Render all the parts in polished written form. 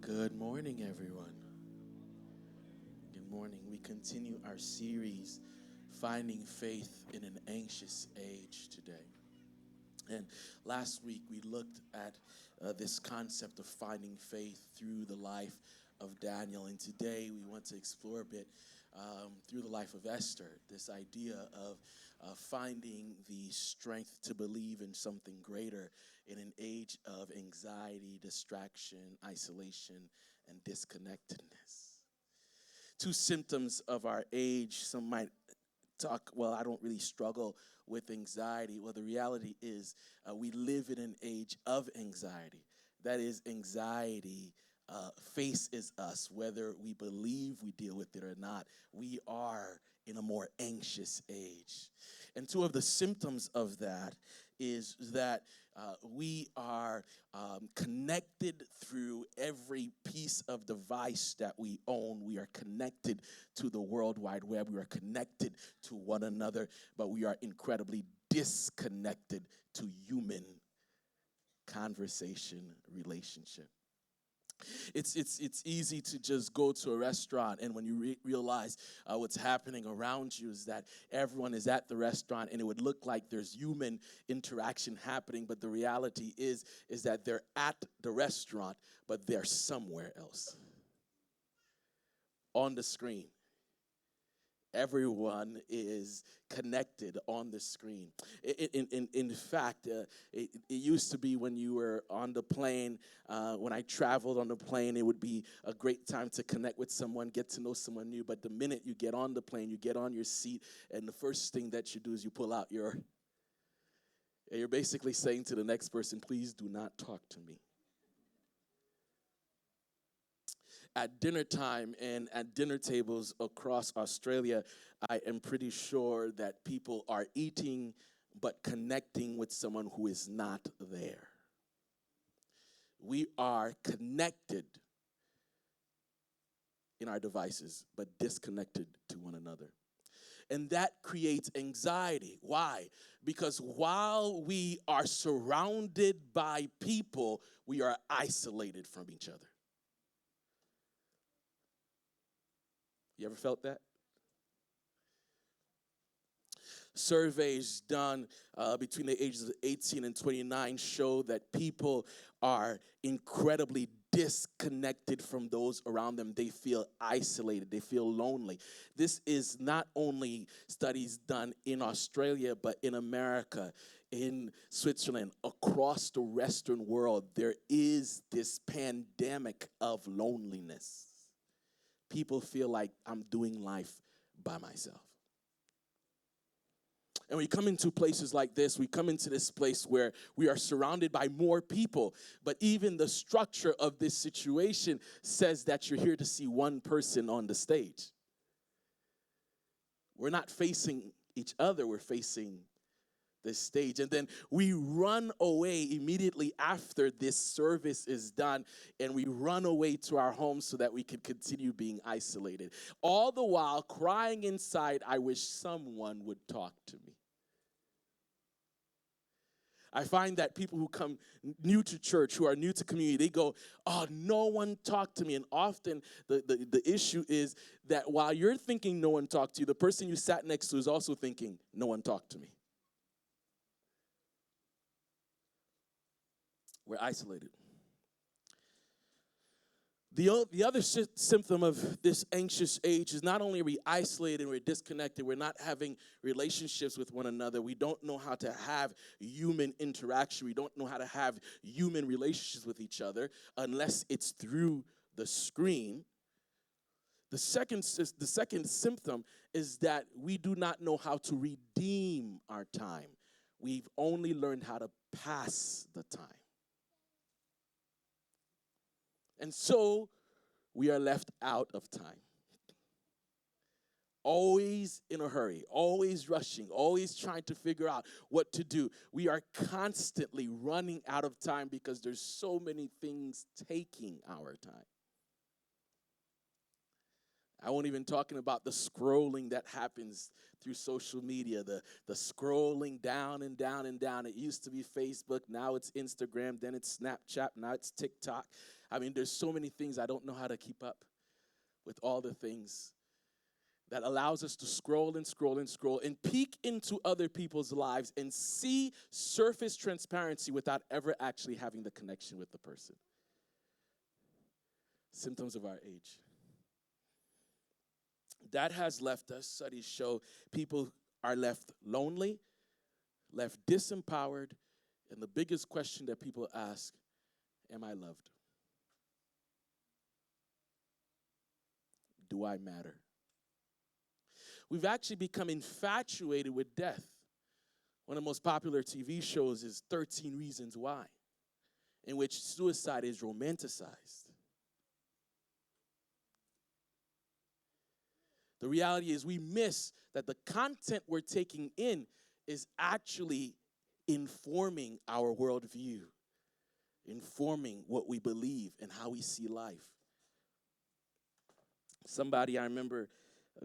Good morning, everyone. Good morning. We continue our series, Finding Faith in an Anxious Age, today. And last week we looked at this concept of finding faith through the life of Daniel. And today we want to explore a bit through the life of Esther, this idea of finding the strength to believe in something greater in an age of anxiety, distraction, isolation, and disconnectedness. Two symptoms of our age. Some might talk, well, I don't really struggle with anxiety. Well, the reality is we live in an age of anxiety. That is, anxiety faces us, whether we believe we deal with it or not. We are in a more anxious age. And two of the symptoms of that is that we are connected through every piece of device that we own. We are connected to the World Wide Web. We are connected to one another, but we are incredibly disconnected to human conversation, relationship. It's easy to just go to a restaurant, and when you realize what's happening around you is that everyone is at the restaurant, and it would look like there's human interaction happening, but the reality is that they're at the restaurant, but they're somewhere else on the screen. Everyone is connected on the screen. In fact, it used to be when you were on the plane, when I traveled on the plane, it would be a great time to connect with someone, get to know someone new. But the minute you get on the plane, you get on your seat, and the first thing that you do is you pull out you're basically saying to the next person, please do not talk to me. At dinner time and at dinner tables across Australia, I am pretty sure that people are eating but connecting with someone who is not there. We are connected in our devices but disconnected to one another. And that creates anxiety. Why? Because while we are surrounded by people, we are isolated from each other. You ever felt that? Surveys done between the ages of 18 and 29 show that people are incredibly disconnected from those around them. They feel isolated. They feel lonely. This is not only studies done in Australia, but in America, in Switzerland, across the Western world. There is this pandemic of loneliness. People feel like I'm doing life by myself. And we come into places like this, we come into this place where we are surrounded by more people. But even the structure of this situation says that you're here to see one person on the stage. We're not facing each other, we're facing this stage. And then we run away immediately after this service is done, and we run away to our homes so that we can continue being isolated. All the while crying inside, I wish someone would talk to me. I find that people who come new to church, who are new to community, they go, oh, no one talked to me. And often the issue is that while you're thinking no one talked to you, the person you sat next to is also thinking, no one talked to me. We're isolated. The other symptom of this anxious age is not only are we isolated and we're disconnected, we're not having relationships with one another. We don't know how to have human interaction. We don't know how to have human relationships with each other unless it's through the screen. The second symptom is that we do not know how to redeem our time. We've only learned how to pass the time. And so we are left out of time. Always in a hurry, always rushing, always trying to figure out what to do. We are constantly running out of time because there's so many things taking our time. I won't even talking about the scrolling that happens through social media, the scrolling down and down and down. It used to be Facebook, now it's Instagram, then it's Snapchat, now it's TikTok. I mean, there's so many things I don't know how to keep up with all the things that allows us to scroll and scroll and scroll and peek into other people's lives and see surface transparency without ever actually having the connection with the person. Symptoms of our age. That has left us, studies show, people are left lonely, left disempowered, and the biggest question that people ask, am I loved? Do I matter? We've actually become infatuated with death. One of the most popular TV shows is 13 Reasons Why, in which suicide is romanticized. The reality is we miss that the content we're taking in is actually informing our worldview, informing what we believe and how we see life. Somebody I remember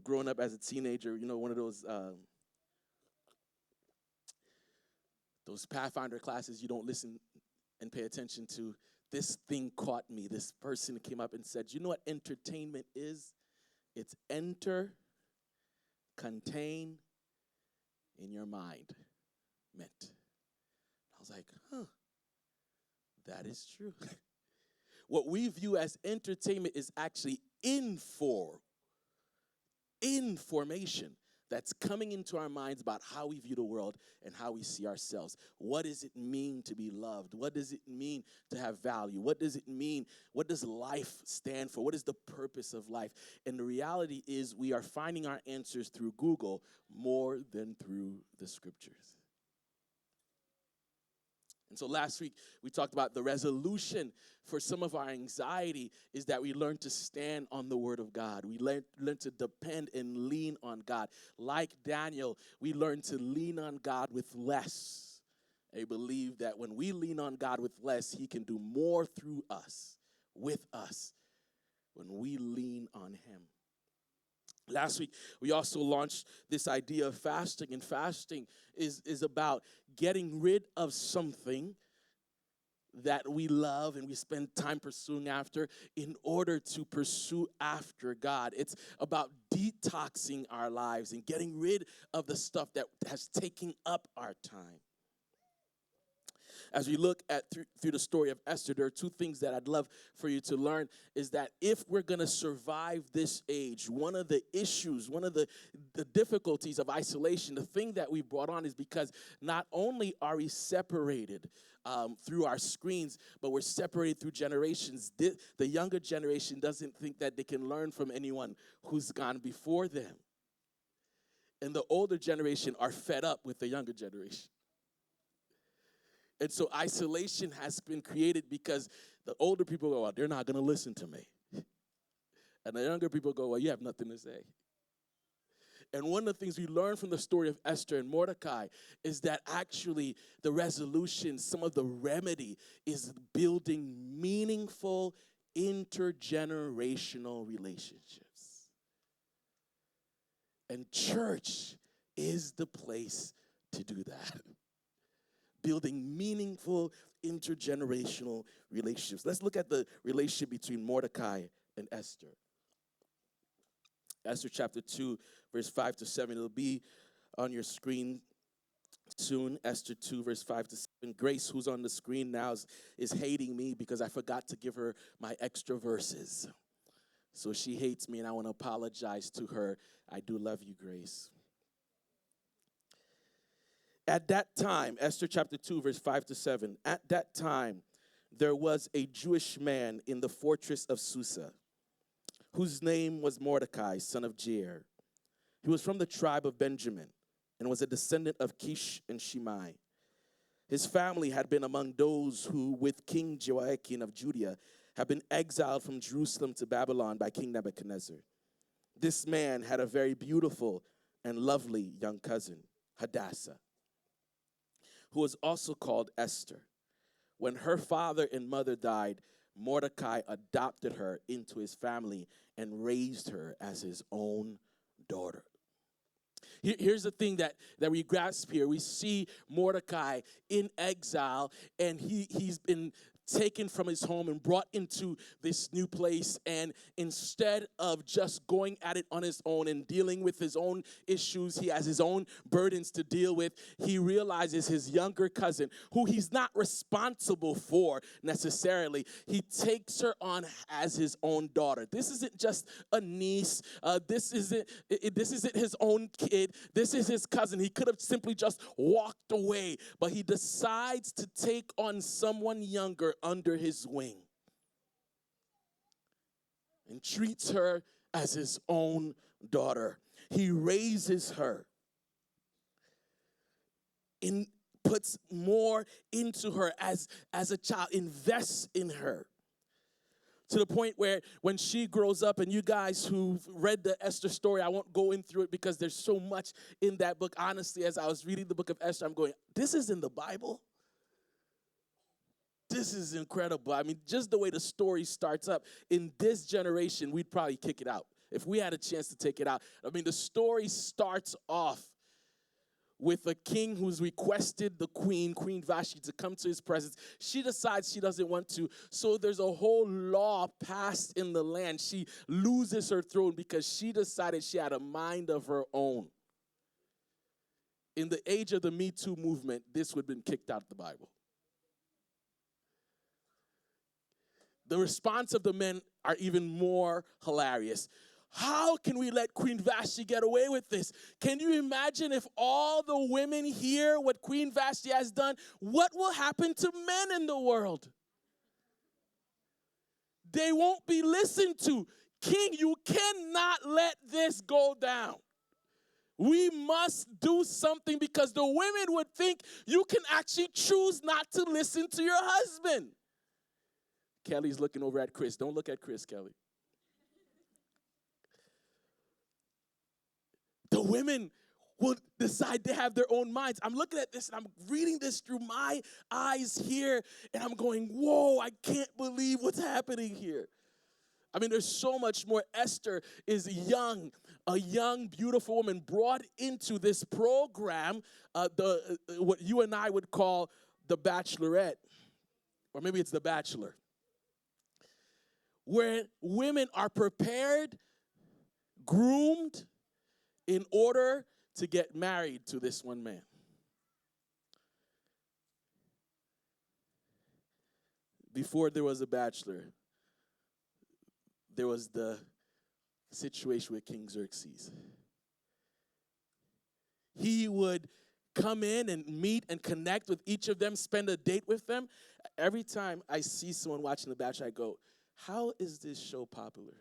growing up as a teenager, one of those Pathfinder classes you don't listen and pay attention to. This thing caught me. This person came up and said, you know what entertainment is? It's enter, contain, in your mind meant. I was like, that is true. What we view as entertainment is actually information that's coming into our minds about how we view the world and how we see ourselves. What does it mean to be loved? What does it mean to have value? What does it mean? What does life stand for? What is the purpose of life? And the reality is we are finding our answers through Google more than through the scriptures. And so last week, we talked about the resolution for some of our anxiety is that we learn to stand on the word of God. We learn to depend and lean on God. Like Daniel, we learn to lean on God with less. I believe that when we lean on God with less, he can do more through us, with us, when we lean on him. Last week, we also launched this idea of fasting, and fasting is about getting rid of something that we love and we spend time pursuing after in order to pursue after God. It's about detoxing our lives and getting rid of the stuff that has taken up our time. As we look at through the story of Esther, there are two things that I'd love for you to learn is that if we're going to survive this age, one of the issues, one of the difficulties of isolation, the thing that we brought on is because not only are we separated through our screens, but we're separated through generations. The younger generation doesn't think that they can learn from anyone who's gone before them. And the older generation are fed up with the younger generation. And so isolation has been created because the older people go, well, they're not going to listen to me. And the younger people go, well, you have nothing to say. And one of the things we learn from the story of Esther and Mordecai is that actually the resolution, some of the remedy is building meaningful intergenerational relationships. And church is the place to do that. Building meaningful intergenerational relationships. Let's look at the relationship between Mordecai and Esther. Esther chapter 2, verse 5 to 7. It'll be on your screen soon. Esther 2, verse 5 to 7. Grace, who's on the screen now, is hating me because I forgot to give her my extra verses. So she hates me, and I want to apologize to her. I do love you, Grace. At that time, Esther chapter 2, verse 5 to 7, at that time, there was a Jewish man in the fortress of Susa, whose name was Mordecai, son of Jair. He was from the tribe of Benjamin and was a descendant of Kish and Shimei. His family had been among those who, with King Jehoiakim of Judea, had been exiled from Jerusalem to Babylon by King Nebuchadnezzar. This man had a very beautiful and lovely young cousin, Hadassah, who was also called Esther. When her father and mother died, Mordecai adopted her into his family and raised her as his own daughter. Here's the thing that we grasp here. We see Mordecai in exile, and he's been taken from his home and brought into this new place. And instead of just going at it on his own and dealing with his own issues, he has his own burdens to deal with. He realizes his younger cousin, who he's not responsible for necessarily, he takes her on as his own daughter. This isn't just a niece. This isn't his own kid. This is his cousin. He could have simply just walked away, but he decides to take on someone younger under his wing and treats her as his own daughter. He raises her and puts more into her as a child, invests in her. To the point where when she grows up, and you guys who've read the Esther story, I won't go in through it because there's so much in that book. Honestly, as I was reading the book of Esther, I'm going, this is in the Bible? This is incredible. I mean, just the way the story starts up, in this generation, we'd probably kick it out if we had a chance to take it out. I mean, the story starts off with a king who's requested the Queen Vashti, to come to his presence. She decides she doesn't want to, so there's a whole law passed in the land. She loses her throne because she decided she had a mind of her own. In the age of the Me Too movement, this would have been kicked out of the Bible. The response of the men are even more hilarious. How can we let Queen Vashti get away with this? Can you imagine if all the women hear what Queen Vashti has done? What will happen to men in the world? They won't be listened to. King, you cannot let this go down. We must do something, because the women would think you can actually choose not to listen to your husband. Kelly's looking over at Chris. Don't look at Chris, Kelly. The women will decide to have their own minds. I'm looking at this and I'm reading this through my eyes here, and I'm going, whoa, I can't believe what's happening here. I mean, there's so much more. Esther is a young, beautiful woman brought into this program, what you and I would call the Bachelorette, or maybe it's the Bachelor, where women are prepared, groomed, in order to get married to this one man. Before there was a bachelor, there was the situation with King Xerxes. He would come in and meet and connect with each of them, spend a date with them. Every time I see someone watching The Bachelor, I go, how is this show popular?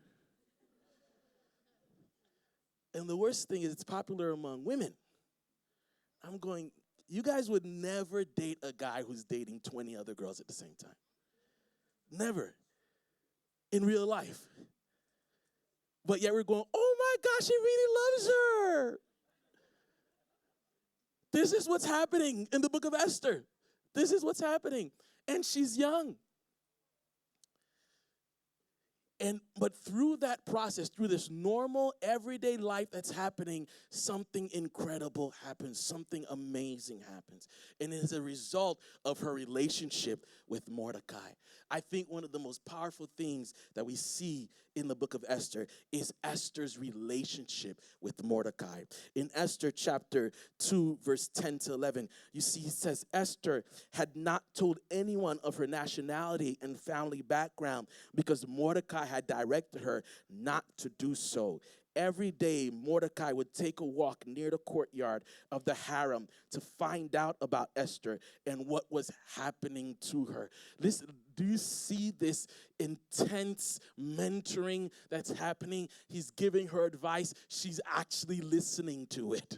And the worst thing is it's popular among women. I'm going, you guys would never date a guy who's dating 20 other girls at the same time. Never. In real life. But yet we're going, oh my gosh, he really loves her. This is what's happening in the book of Esther. This is what's happening. And she's young. But through that process, through this normal, everyday life that's happening, something incredible happens. Something amazing happens. And it is a result of her relationship with Mordecai. I think one of the most powerful things that we see in the book of Esther is Esther's relationship with Mordecai. In Esther chapter 2, verse 10 to 11, you see it says, Esther had not told anyone of her nationality and family background because Mordecai had directed her not to do so. Every day, Mordecai would take a walk near the courtyard of the harem to find out about Esther and what was happening to her. Listen, do you see this intense mentoring that's happening? He's giving her advice. She's actually listening to it.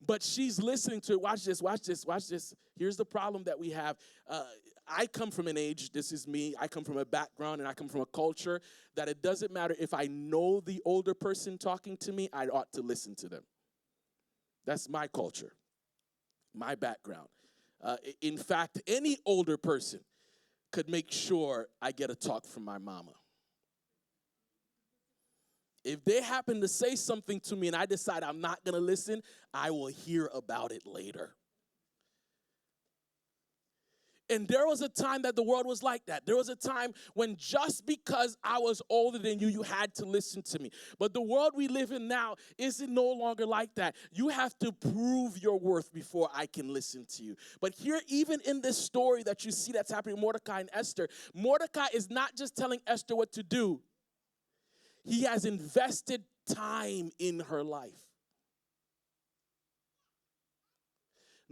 But she's listening to it. Watch this, watch this, watch this. Here's the problem that we have. I come from an age, this is me, I come from a background and I come from a culture that it doesn't matter if I know the older person talking to me, I ought to listen to them. That's my culture, my background. In fact, any older person could make sure I get a talk from my mama. If they happen to say something to me and I decide I'm not going to listen, I will hear about it later. And there was a time that the world was like that. There was a time when just because I was older than you, you had to listen to me. But the world we live in now is no longer like that. You have to prove your worth before I can listen to you. But here, even in this story that you see that's happening, Mordecai and Esther, Mordecai is not just telling Esther what to do. He has invested time in her life.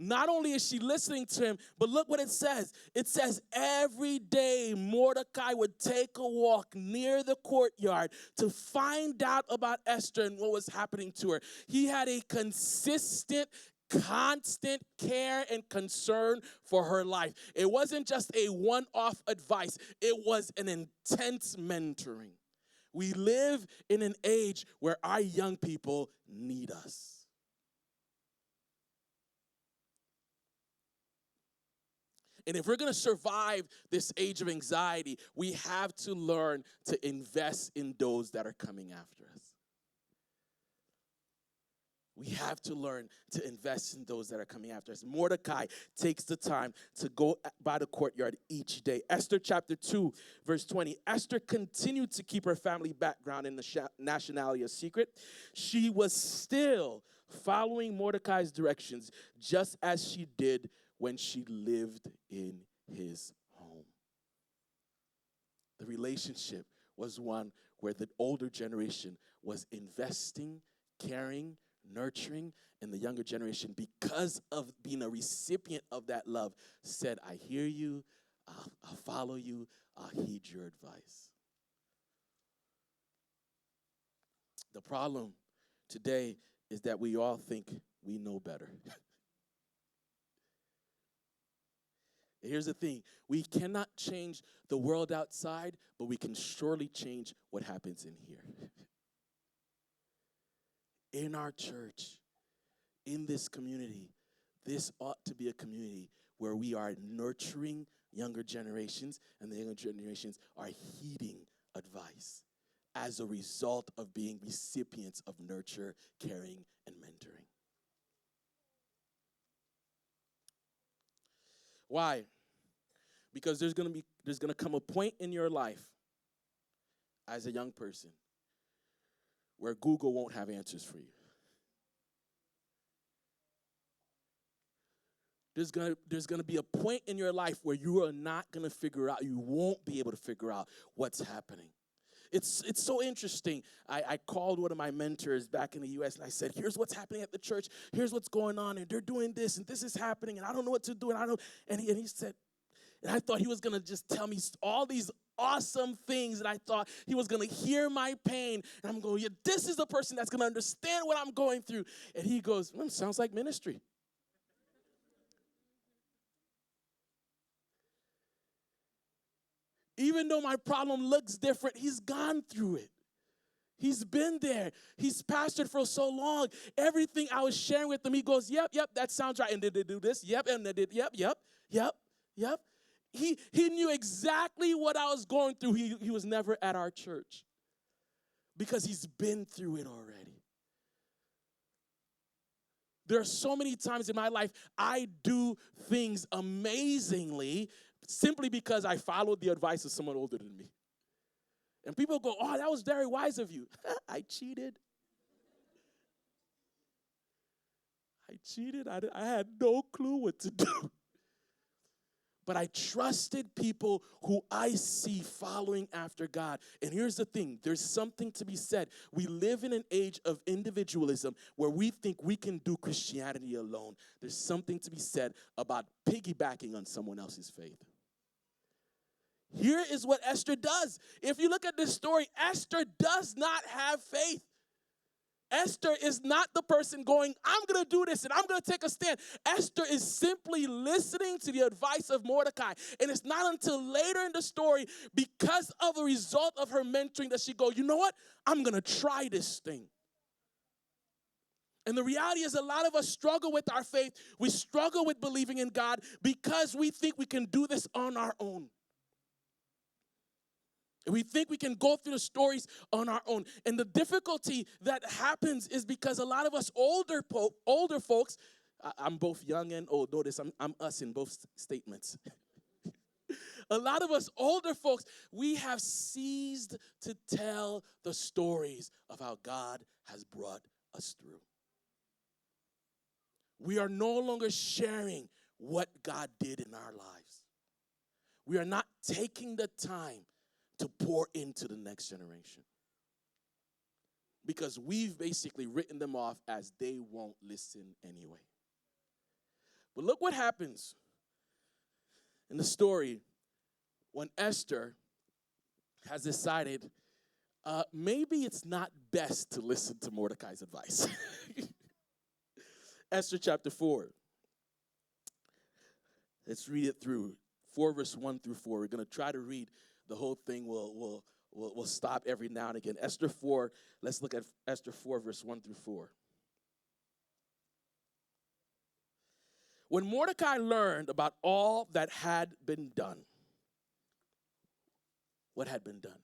Not only is she listening to him, but look what it says. It says every day Mordecai would take a walk near the courtyard to find out about Esther and what was happening to her. He had a consistent, constant care and concern for her life. It wasn't just a one-off advice. It was an intense mentoring. We live in an age where our young people need us. And if we're going to survive this age of anxiety, we have to learn to invest in those that are coming after us. We have to learn to invest in those that are coming after us. Mordecai takes the time to go by the courtyard each day. Esther chapter 2, verse 20. Esther continued to keep her family background and the nationality a secret. She was still following Mordecai's directions, just as she did when she lived in his home. The relationship was one where the older generation was investing, caring, nurturing, and the younger generation, because of being a recipient of that love, said, I hear you, I'll follow you, I'll heed your advice. The problem today is that we all think we know better. Here's the thing. We cannot change the world outside, but we can surely change what happens in here. In our church, in this community, this ought to be a community where we are nurturing younger generations, and the younger generations are heeding advice as a result of being recipients of nurture, caring, and mentoring. Why? Because there's gonna come a point in your life as a young person where Google won't have answers for you. There's gonna be a point in your life where you are not gonna figure out, you won't be able to figure out what's happening. It's so interesting. I called one of my mentors back in the U.S. and I said, here's what's happening at the church. Here's what's going on, and they're doing this, and this is happening, and I don't know what to do, and he said, and I thought he was going to just tell me all these awesome things, and I thought he was going to hear my pain, and I'm going, yeah, this is the person that's going to understand what I'm going through. And he goes, sounds like ministry. Even though my problem looks different, he's gone through it. He's been there. He's pastored for so long. Everything I was sharing with him, he goes, yep, that sounds right. And did they do this? Yep, and they did, yep. He knew exactly what I was going through. He was never at our church because he's been through it already. There are so many times in my life I do things amazingly simply because I followed the advice of someone older than me. And people go, oh, that was very wise of you. I cheated. I had no clue what to do. But I trusted people who I see following after God. And here's the thing. There's something to be said. We live in an age of individualism where we think we can do Christianity alone. There's something to be said about piggybacking on someone else's faith. Here is what Esther does. If you look at this story, Esther does not have faith. Esther is not the person going, I'm going to do this and I'm going to take a stand. Esther is simply listening to the advice of Mordecai. And it's not until later in the story, because of the result of her mentoring, that she goes, you know what? I'm going to try this thing. And the reality is a lot of us struggle with our faith. We struggle with believing in God because we think we can do this on our own. We think we can go through the stories on our own. And the difficulty that happens is because a lot of us older folks, I'm both young and old. Notice I'm us in both statements. A lot of us older folks, we have ceased to tell the stories of how God has brought us through. We are no longer sharing what God did in our lives. We are not taking the time to pour into the next generation, because we've basically written them off as they won't listen anyway. But look what happens in the story when Esther has decided maybe it's not best to listen to Mordecai's advice. Esther chapter 4. Let's read it through. 4 verse 1 through 4. We're going to try to read the whole thing. We'll stop every now and again. Esther 4. Let's look at Esther 4 verse 1 through 4. When Mordecai learned about all that had been done, what had been done?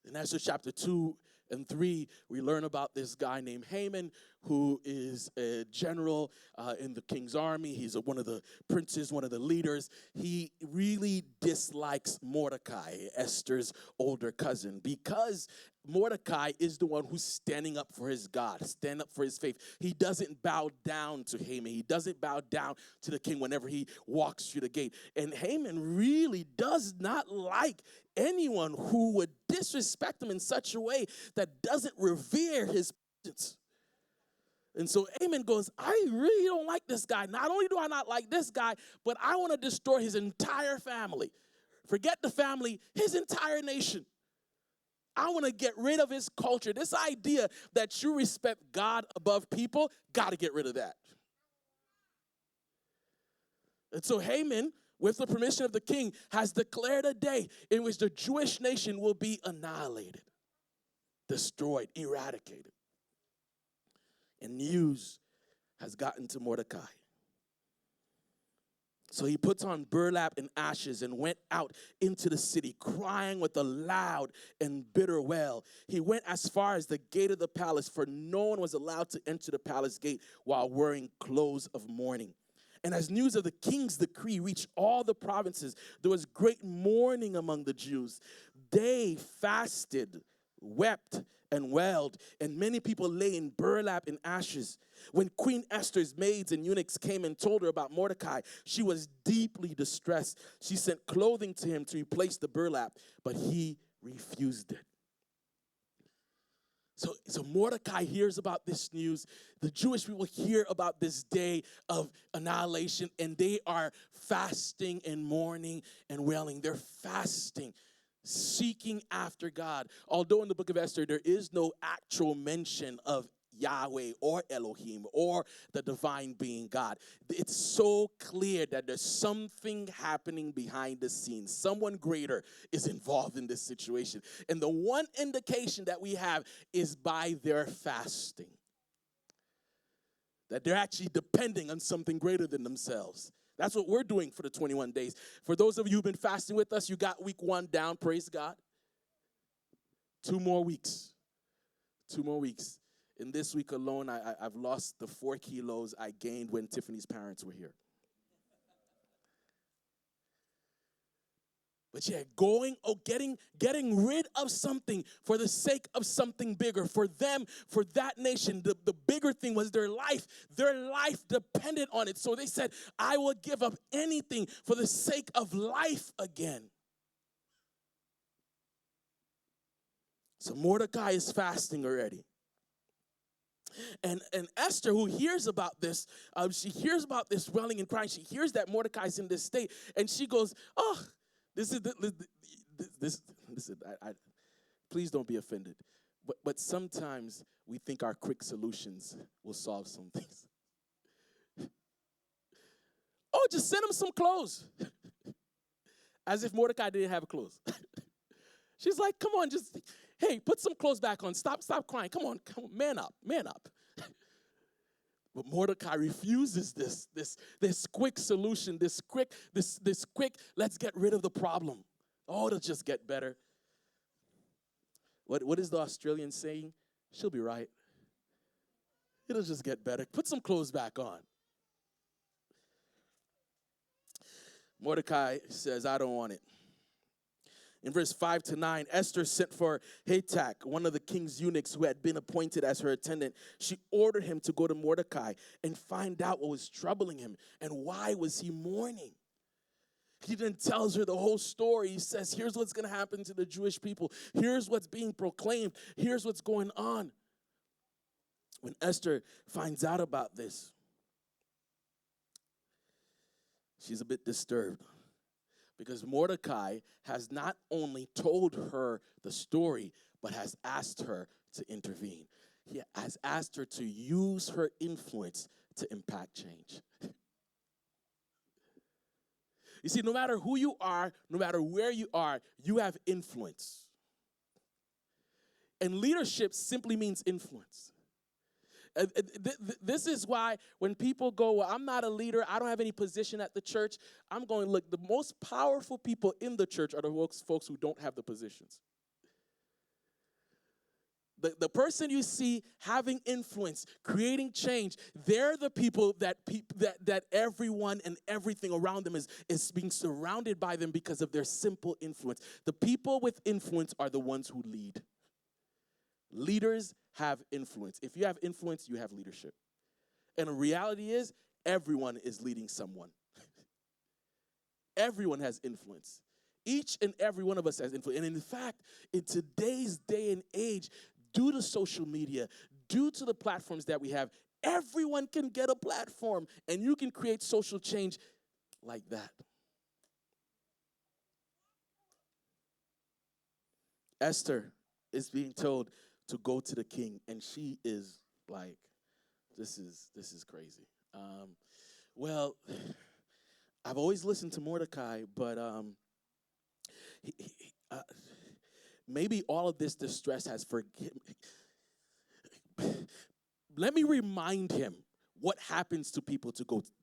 In Esther chapter 2 and 3, we learn about this guy named Haman, who is a general in the king's army. He's one of the princes, one of the leaders. He really dislikes Mordecai, Esther's older cousin, because Mordecai is the one who's standing up for his God, stand up for his faith. He doesn't bow down to Haman. He doesn't bow down to the king whenever he walks through the gate. And Haman really does not like anyone who would disrespect him in such a way that doesn't revere his presence. And so Haman goes, I really don't like this guy. Not only do I not like this guy, but I want to destroy his entire family. Forget the family, his entire nation. I want to get rid of his culture. This idea that you respect God above people, got to get rid of that. And so Haman, with the permission of the king, has declared a day in which the Jewish nation will be annihilated, destroyed, eradicated. And news has gotten to Mordecai. So he puts on burlap and ashes and went out into the city, crying with a loud and bitter wail. He went as far as the gate of the palace, for no one was allowed to enter the palace gate while wearing clothes of mourning. And as news of the king's decree reached all the provinces, there was great mourning among the Jews. They fasted, wept, and wailed, and many people lay in burlap and ashes. When Queen Esther's maids and eunuchs came and told her about Mordecai, she was deeply distressed. She sent clothing to him to replace the burlap, but he refused it. So Mordecai hears about this news. The Jewish people hear about this day of annihilation, and they are fasting and mourning and wailing. They're fasting, seeking after God. Although in the book of Esther, there is no actual mention of Yahweh or Elohim or the divine being God. It's so clear that there's something happening behind the scenes. Someone greater is involved in this situation. And the one indication that we have is by their fasting, that they're actually depending on something greater than themselves. That's what we're doing for the 21 days. For those of you who've been fasting with us, you got week 1 down, praise God. 2 more weeks. 2 more weeks. In this week alone, I've lost the 4 kilos I gained when Tiffany's parents were here. But yeah, getting rid of something for the sake of something bigger. For them, for that nation, the bigger thing was their life. Their life depended on it. So they said, I will give up anything for the sake of life again. So Mordecai is fasting already. And Esther, who hears about this, she hears about this wailing and crying. She hears that Mordecai's in this state, and she goes, "Oh, this. Please don't be offended, but sometimes we think our quick solutions will solve some things. Oh, just send him some clothes, as if Mordecai didn't have clothes." She's like, "Come on, just." Hey, put some clothes back on. Stop crying. Come on, man up. But Mordecai refuses this quick solution, this quick, let's get rid of the problem. Oh, it'll just get better. What is the Australian saying? She'll be right. It'll just get better. Put some clothes back on. Mordecai says, I don't want it. In verse 5 to 9, Esther sent for Hatak, one of the king's eunuchs who had been appointed as her attendant. She ordered him to go to Mordecai and find out what was troubling him and why was he mourning. He then tells her the whole story. He says, here's what's going to happen to the Jewish people. Here's what's being proclaimed. Here's what's going on. When Esther finds out about this, she's a bit disturbed. Because Mordecai has not only told her the story, but has asked her to intervene. He has asked her to use her influence to impact change. You see, no matter who you are, no matter where you are, you have influence. And leadership simply means influence. This is why when people go, well, I'm not a leader, I don't have any position at the church, I'm going, look, the most powerful people in the church are the folks who don't have the positions. The person you see having influence, creating change, they're the people that everyone and everything around them is being surrounded by them because of their simple influence. The people with influence are the ones who lead. Leaders have influence. If you have influence, you have leadership. And the reality is, everyone is leading someone. Everyone has influence. Each and every one of us has influence. And in fact, in today's day and age, due to social media, due to the platforms that we have, everyone can get a platform, and you can create social change like that. Esther is being told to go to the king, and she is like, this is crazy. Well, I've always listened to Mordecai, but maybe all of this distress has forgiven. Let me remind him what happens to people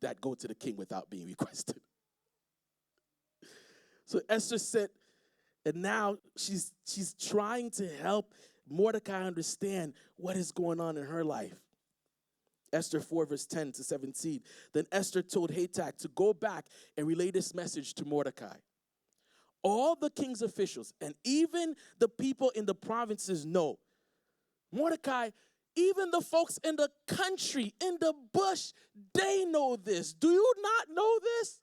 that go to the king without being requested. So Esther said, and now she's trying to help Mordecai understand what is going on in her life. Esther 4, verse 10 to 17. Then Esther told Hatak to go back and relay this message to Mordecai. All the king's officials and even the people in the provinces know. Mordecai, even the folks in the country, in the bush, they know this. Do you not know this?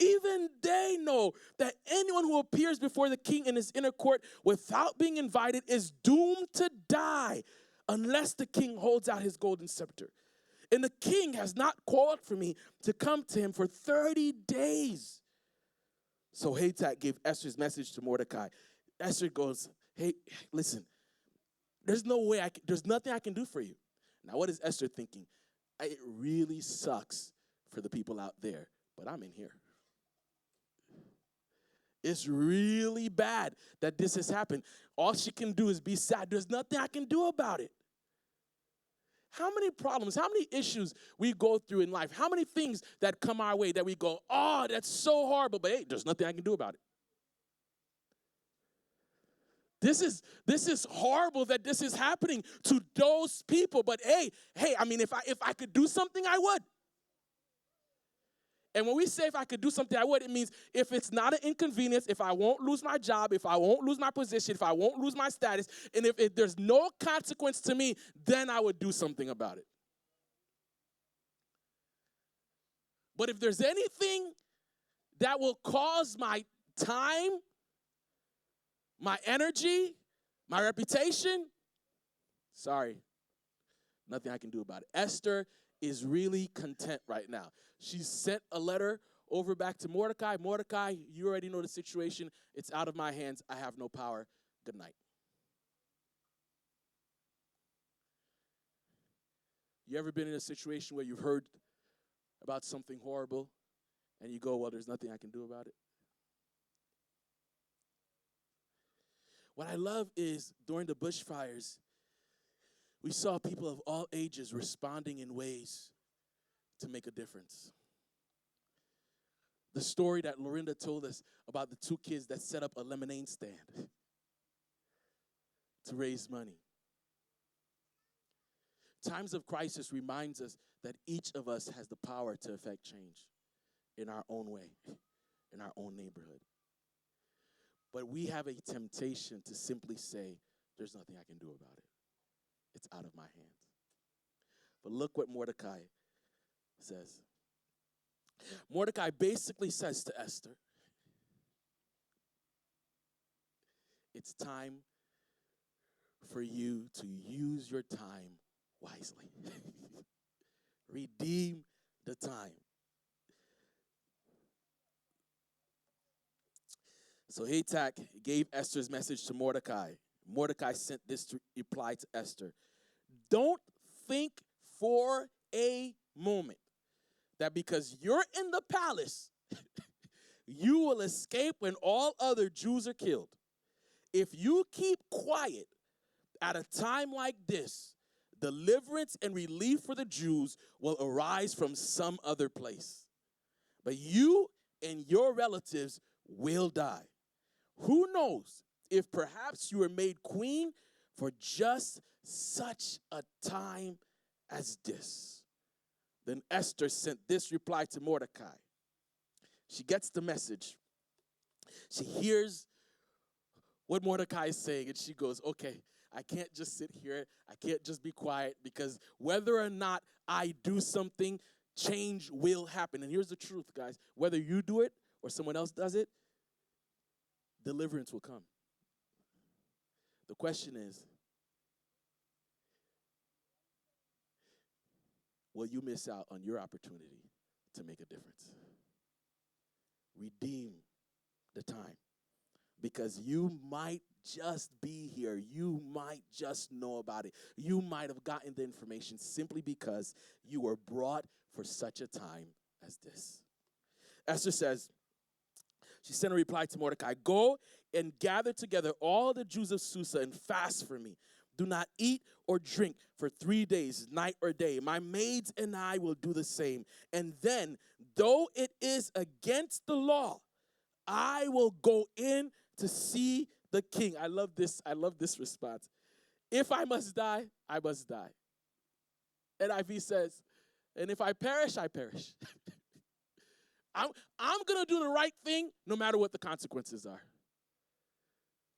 Even they know that anyone who appears before the king in his inner court without being invited is doomed to die unless the king holds out his golden scepter. And the king has not called for me to come to him for 30 days. So Hatak gave Esther's message to Mordecai. Esther goes, hey, listen, there's nothing I can do for you. Now, what is Esther thinking? It really sucks for the people out there, but I'm in here. It's really bad that this has happened. All she can do is be sad. There's nothing I can do about it. How many problems, how many issues we go through in life, how many things that come our way that we go, oh, that's so horrible, but hey, there's nothing I can do about it. This is horrible that this is happening to those people, but hey, I mean, if I could do something, I would. And when we say if I could do something, I would, it means if it's not an inconvenience, if I won't lose my job, if I won't lose my position, if I won't lose my status, and if there's no consequence to me, then I would do something about it. But if there's anything that will cause my time, my energy, my reputation, sorry, nothing I can do about it. Esther is really content right now. She sent a letter over back to Mordecai. Mordecai, you already know the situation. It's out of my hands. I have no power. Good night. You ever been in a situation where you've heard about something horrible and you go, well, there's nothing I can do about it? What I love is during the bushfires, we saw people of all ages responding in ways to make a difference. The story that Lorinda told us about the two kids that set up a lemonade stand to raise money. Times of crisis reminds us that each of us has the power to affect change in our own way, in our own neighborhood. But we have a temptation to simply say, there's nothing I can do about it. It's out of my hands. But look what Mordecai says. Mordecai basically says to Esther, it's time for you to use your time wisely. Redeem the time. So Hatak gave Esther's message to Mordecai. Mordecai sent this reply to Esther. Don't think for a moment that because you're in the palace, you will escape when all other Jews are killed. If you keep quiet at a time like this, deliverance and relief for the Jews will arise from some other place. But you and your relatives will die. Who knows if perhaps you were made queen for just such a time as this. Then Esther sent this reply to Mordecai. She gets the message. She hears what Mordecai is saying, and she goes, okay, I can't just sit here. I can't just be quiet, because whether or not I do something, change will happen. And here's the truth, guys. Whether you do it or someone else does it, deliverance will come. The question is, will you miss out on your opportunity to make a difference? Redeem the time. Because you might just be here. You might just know about it. You might have gotten the information simply because you were brought for such a time as this. Esther says, she sent a reply to Mordecai, go and gather together all the Jews of Susa and fast for me. Do not eat or drink for 3 days, night or day. My maids and I will do the same. And then, though it is against the law, I will go in to see the king. I love this response. If I must die, I must die. NIV says, and if I perish, I perish. I'm going to do the right thing no matter what the consequences are.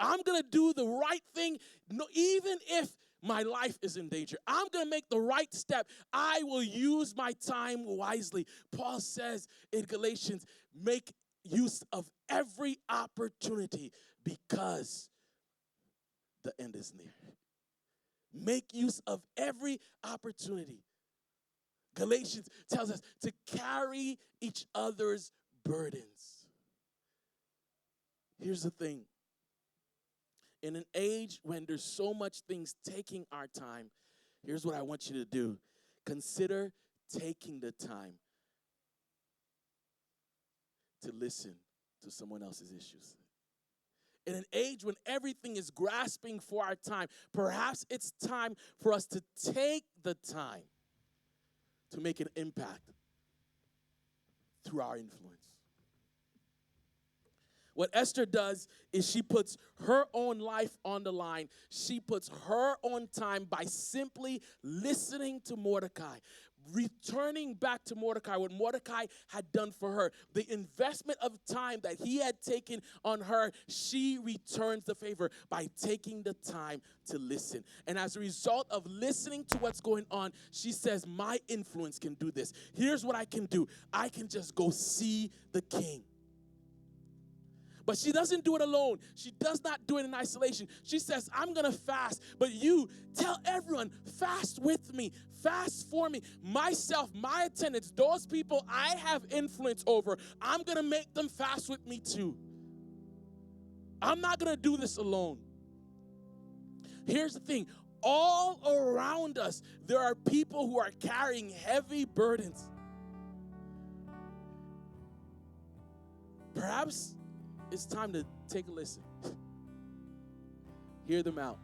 I'm going to do the right thing even if my life is in danger. I'm going to make the right step. I will use my time wisely. Paul says in Galatians, make use of every opportunity because the end is near. Make use of every opportunity. Galatians tells us to carry each other's burdens. Here's the thing. In an age when there's so much things taking our time, here's what I want you to do. Consider taking the time to listen to someone else's issues. In an age when everything is grasping for our time, perhaps it's time for us to take the time to make an impact through our influence. What Esther does is she puts her own life on the line. She puts her own time by simply listening to Mordecai, returning back to Mordecai what Mordecai had done for her. The investment of time that he had taken on her, she returns the favor by taking the time to listen. And as a result of listening to what's going on, she says, my influence can do this. Here's what I can do. I can just go see the king. But she doesn't do it alone. She does not do it in isolation. She says, I'm going to fast, but you tell everyone, fast with me, fast for me, myself, my attendants, those people I have influence over. I'm going to make them fast with me too. I'm not going to do this alone. Here's the thing. All around us, there are people who are carrying heavy burdens. Perhaps it's time to take a listen. Hear them out.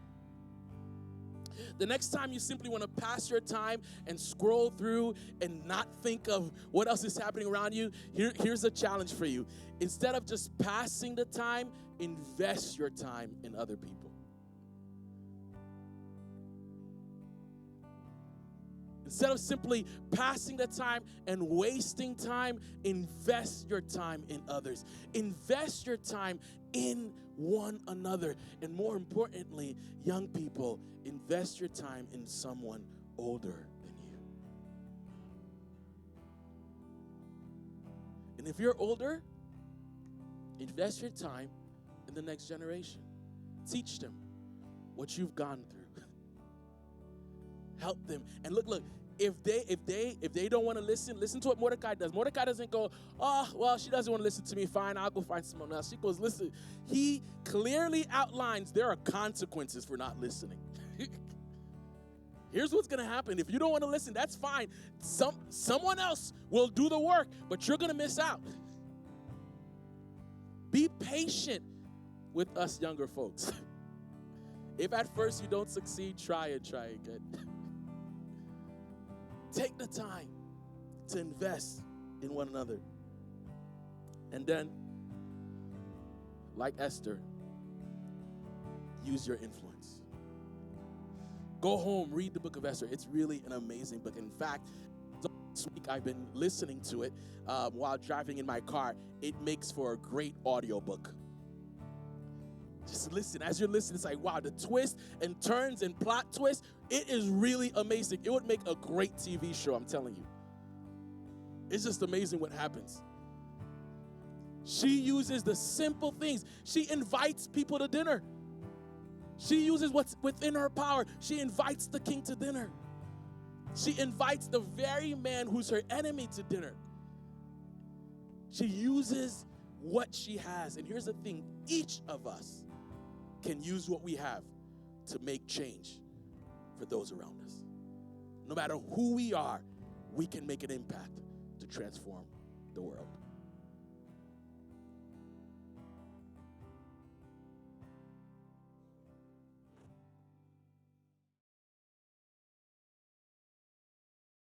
The next time you simply want to pass your time and scroll through and not think of what else is happening around you, here's a challenge for you. Instead of just passing the time, invest your time in other people. Instead of simply passing the time and wasting time, invest your time in others. Invest your time in one another. And more importantly, young people, invest your time in someone older than you. And if you're older, invest your time in the next generation. Teach them what you've gone through. Help them. And look, if they don't want to listen to what Mordecai does. Mordecai doesn't go, oh, well, she doesn't want to listen to me. Fine, I'll go find someone else. She goes, listen. He clearly outlines there are consequences for not listening. Here's what's going to happen. If you don't want to listen, that's fine. Someone else will do the work, but you're going to miss out. Be patient with us younger folks. If at first you don't succeed, try again. Take the time to invest in one another. And then, like Esther, use your influence. Go home, read the book of Esther. It's really an amazing book. In fact, this week I've been listening to it while driving in my car. It makes for a great audiobook. Just listen. As you're listening, it's like, wow, the twists and turns and plot twists, it is really amazing. It would make a great TV show, I'm telling you. It's just amazing what happens. She uses the simple things. She invites people to dinner. She uses what's within her power. She invites the king to dinner. She invites the very man who's her enemy to dinner. She uses what she has. And here's the thing, each of us can use what we have to make change for those around us. No matter who we are, we can make an impact to transform the world.